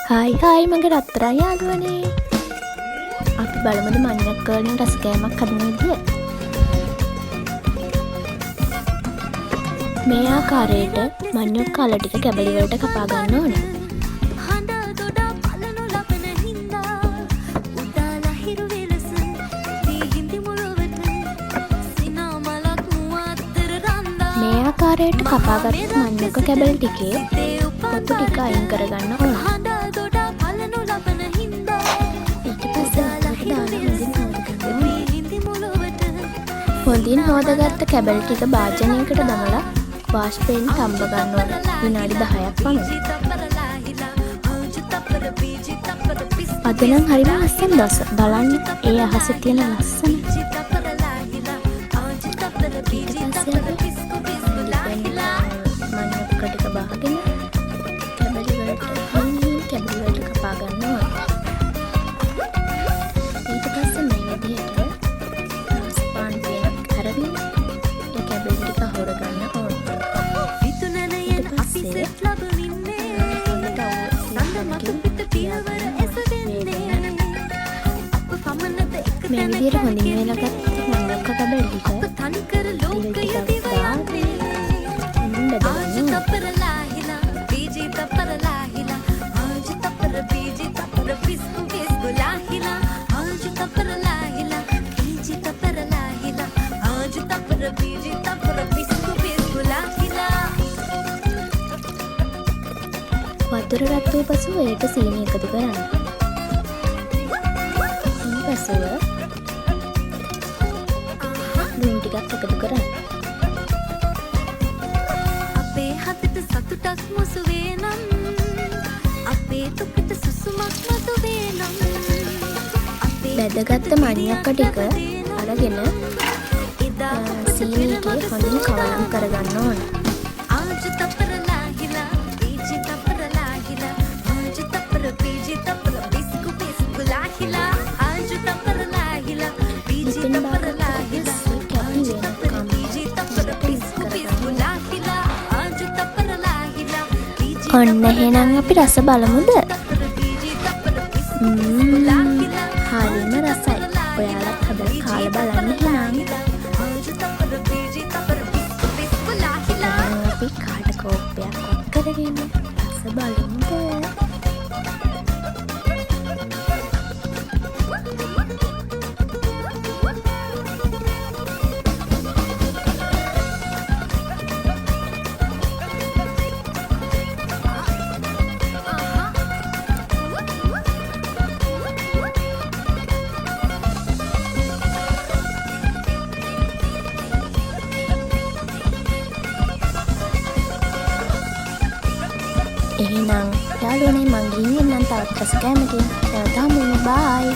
Hi මගේ රත්තරන් යාළුවනේ. අපි බලමුද මඤ්ඤොක් වලින් රස කෑමක් හදන විදිය. මේ ආකාරයට මඤ්ඤොක් කල ටික කැබලි වලට කපා ගන්න ඕනේ. මේ ආකාරයට කපාගත් මඤ්ඤොක් කැබලි ටිකේ පොතු ටික අයින් කරගන්න ඕනේ. හොඳින් හොදගත්ත කැබලි ටික භාජනයකට දමලා වාෂ්පයෙන් තම්බ ගන්න ඕනේ විනාඩි 10ක් පමණ. අද නම් හරිම ලස්සන දවස. බලන්න ඒ අහසේ තියෙන ලස්සන. මඤ්ඤොක් ටික බහගෙන කැබලි වලට කපා ගන්න ඕනේ. ඊට පස්සේ මේ විදිහට මේ විදිහට හොඳින් වෙලගත් මඤ්ඤොක් කැබලි ටික වතුර රත් වූ පසු එයට සීනි එකතු කරන්න. පසුව ලුණු ටිකක් එකතු කරන්න. අපේ හතට සතුටක් මුසු වේනම් අපේ තුකට සුසුමක් මතු වේනම් බැදගත්ත මඤ්ඤොක් ටික අරගෙන සීනි එකේ හොඳින් කවලම් කරගන්න ඕනේ. ඔන්න එහෙනම් අපි රස බලමුද? හරිම රසයි. ඔයාලත් හදලා කාලා බලන්න එහෙනම්. අපි කාට කෝප්පයක් වත් කරගෙන රස බලමුද? එහෙනම් යාළුවනේ මං ගිහින් එන්නම් තවත් රස කෑමකින්. නැවත හමු වෙමු. බයි.